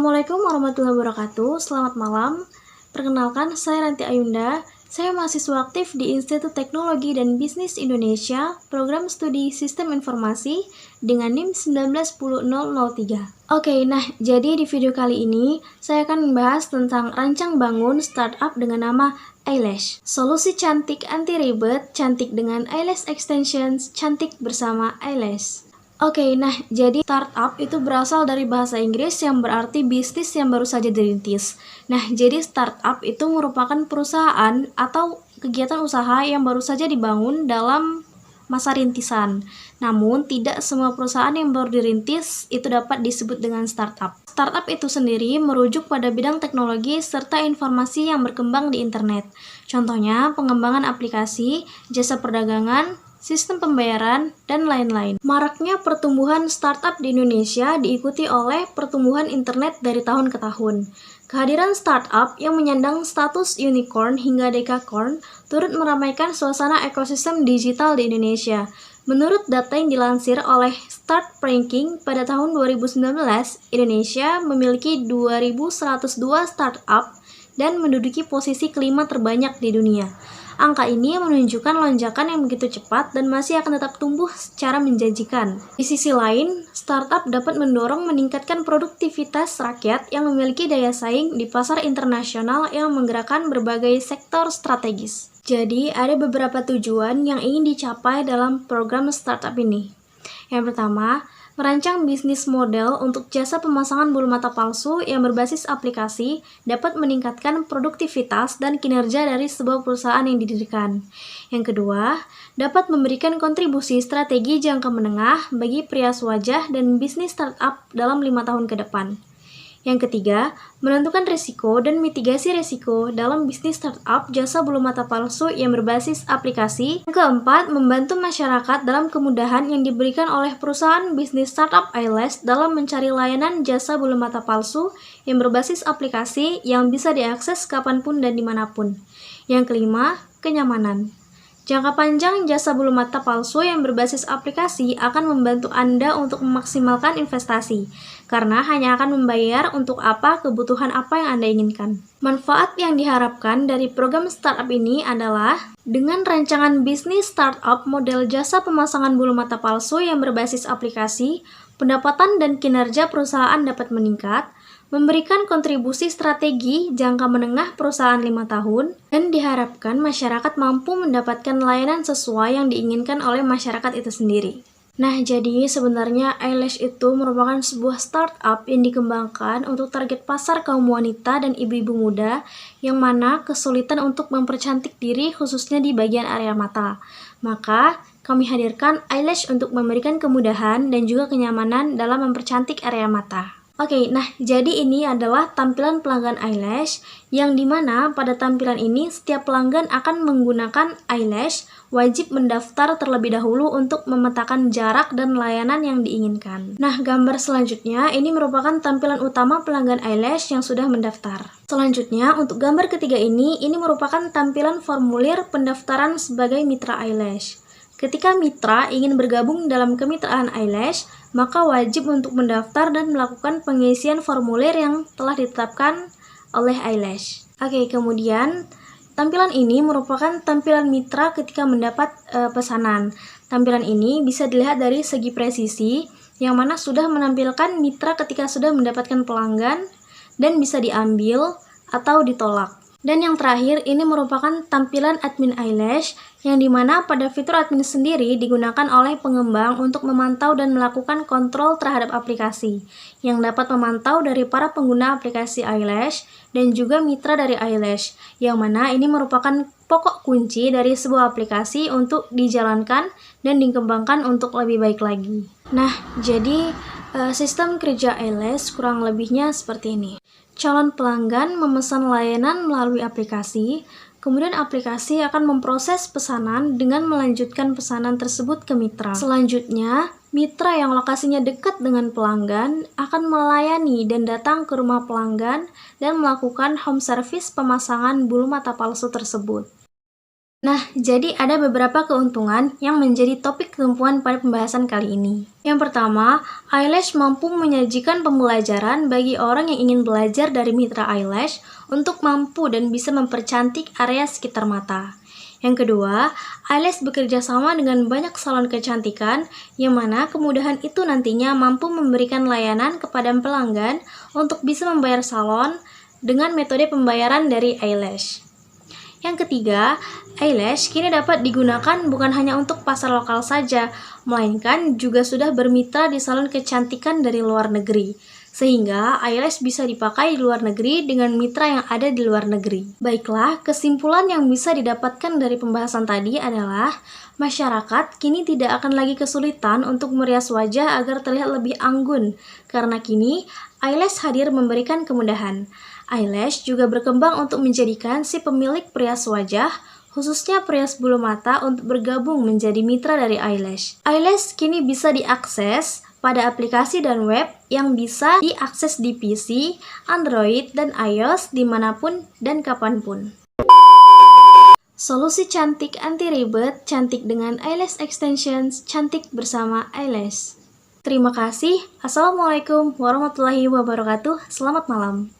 Assalamualaikum warahmatullahi wabarakatuh. Selamat malam. Perkenalkan, saya Ranti Ayunda. Saya mahasiswa aktif di Institut Teknologi dan Bisnis Indonesia, Program Studi Sistem Informasi dengan NIM 1910003. Oke, nah jadi di video kali ini saya akan membahas tentang rancang bangun startup dengan nama Eyelash. Solusi cantik anti ribet, cantik dengan Eyelash Extensions, cantik bersama Eyelash. Oke, nah jadi startup itu berasal dari bahasa Inggris yang berarti bisnis yang baru saja dirintis. Nah, jadi startup itu merupakan perusahaan atau kegiatan usaha yang baru saja dibangun dalam masa rintisan. Namun, tidak semua perusahaan yang baru dirintis itu dapat disebut dengan startup. Startup itu sendiri merujuk pada bidang teknologi serta informasi yang berkembang di internet. Contohnya, pengembangan aplikasi, jasa perdagangan, sistem pembayaran, dan lain-lain. Maraknya pertumbuhan startup di Indonesia diikuti oleh pertumbuhan internet dari tahun ke tahun. Kehadiran startup yang menyandang status unicorn hingga decacorn turut meramaikan suasana ekosistem digital di Indonesia. Menurut data yang dilansir oleh Start Ranking pada tahun 2019, Indonesia memiliki 2.102 startup dan menduduki posisi kelima terbanyak di dunia. Angka ini menunjukkan lonjakan yang begitu cepat dan masih akan tetap tumbuh secara menjanjikan. Di sisi lain, startup dapat mendorong meningkatkan produktivitas rakyat yang memiliki daya saing di pasar internasional yang menggerakkan berbagai sektor strategis. Jadi, ada beberapa tujuan yang ingin dicapai dalam program startup ini. Yang pertama, merancang bisnis model untuk jasa pemasangan bulu mata palsu yang berbasis aplikasi dapat meningkatkan produktivitas dan kinerja dari sebuah perusahaan yang didirikan. Yang kedua, dapat memberikan kontribusi strategi jangka menengah bagi perias wajah dan bisnis startup dalam 5 tahun ke depan. Yang ketiga, menentukan risiko dan mitigasi risiko dalam bisnis startup jasa bulu mata palsu yang berbasis aplikasi. Yang keempat, membantu masyarakat dalam kemudahan yang diberikan oleh perusahaan bisnis startup Eyelash dalam mencari layanan jasa bulu mata palsu yang berbasis aplikasi yang bisa diakses kapanpun dan dimanapun. Yang kelima, kenyamanan. Jangka panjang jasa bulu mata palsu yang berbasis aplikasi akan membantu Anda untuk memaksimalkan investasi, karena hanya akan membayar untuk kebutuhan apa yang Anda inginkan. Manfaat yang diharapkan dari program startup ini adalah dengan rancangan bisnis startup model jasa pemasangan bulu mata palsu yang berbasis aplikasi, pendapatan dan kinerja perusahaan dapat meningkat, memberikan kontribusi strategi jangka menengah perusahaan 5 tahun, dan diharapkan masyarakat mampu mendapatkan layanan sesuai yang diinginkan oleh masyarakat itu sendiri. Nah, jadi sebenarnya Eyelash itu merupakan sebuah startup yang dikembangkan untuk target pasar kaum wanita dan ibu-ibu muda yang mana kesulitan untuk mempercantik diri khususnya di bagian area mata. Maka, kami hadirkan Eyelash untuk memberikan kemudahan dan juga kenyamanan dalam mempercantik area mata. Oke, nah jadi ini adalah tampilan pelanggan Eyelash yang dimana pada tampilan ini setiap pelanggan akan menggunakan Eyelash wajib mendaftar terlebih dahulu untuk memetakan jarak dan layanan yang diinginkan. Nah, gambar selanjutnya ini merupakan tampilan utama pelanggan Eyelash yang sudah mendaftar. Selanjutnya, untuk gambar ketiga ini merupakan tampilan formulir pendaftaran sebagai mitra Eyelash. Ketika mitra ingin bergabung dalam kemitraan Eyelash, maka wajib untuk mendaftar dan melakukan pengisian formulir yang telah ditetapkan oleh Eyelash. Oke, kemudian tampilan ini merupakan tampilan mitra ketika mendapat pesanan. Tampilan ini bisa dilihat dari segi presisi, yang mana sudah menampilkan mitra ketika sudah mendapatkan pelanggan dan bisa diambil atau ditolak. Dan yang terakhir, ini merupakan tampilan admin Eyelash, yang dimana pada fitur admin sendiri digunakan oleh pengembang untuk memantau dan melakukan kontrol terhadap aplikasi, yang dapat memantau dari para pengguna aplikasi Eyelash dan juga mitra dari Eyelash, yang mana ini merupakan pokok kunci dari sebuah aplikasi untuk dijalankan dan dikembangkan untuk lebih baik lagi. Nah, jadi sistem kerja Eyelash kurang lebihnya seperti ini. Calon pelanggan memesan layanan melalui aplikasi, kemudian aplikasi akan memproses pesanan dengan melanjutkan pesanan tersebut ke mitra. Selanjutnya, mitra yang lokasinya dekat dengan pelanggan akan melayani dan datang ke rumah pelanggan dan melakukan home service pemasangan bulu mata palsu tersebut. Nah, jadi ada beberapa keuntungan yang menjadi topik tumpuan pada pembahasan kali ini. Yang pertama, Eyelash mampu menyajikan pembelajaran bagi orang yang ingin belajar dari mitra Eyelash untuk mampu dan bisa mempercantik area sekitar mata. Yang kedua, Eyelash bekerja sama dengan banyak salon kecantikan, yang mana kemudahan itu nantinya mampu memberikan layanan kepada pelanggan untuk bisa membayar salon dengan metode pembayaran dari Eyelash. Yang ketiga, Eyelash kini dapat digunakan bukan hanya untuk pasar lokal saja, melainkan juga sudah bermitra di salon kecantikan dari luar negeri. Sehingga Eyelash bisa dipakai di luar negeri dengan mitra yang ada di luar negeri. Baiklah, kesimpulan yang bisa didapatkan dari pembahasan tadi adalah masyarakat kini tidak akan lagi kesulitan untuk merias wajah agar terlihat lebih anggun, karena kini Eyelash hadir memberikan kemudahan. Eyelash juga berkembang untuk menjadikan si pemilik perias wajah, khususnya perias bulu mata, untuk bergabung menjadi mitra dari Eyelash. Eyelash kini bisa diakses pada aplikasi dan web yang bisa diakses di PC, Android, dan iOS dimanapun dan kapanpun. Solusi cantik anti ribet, cantik dengan Eyelash Extensions, cantik bersama Eyelash. Terima kasih. Assalamualaikum warahmatullahi wabarakatuh. Selamat malam.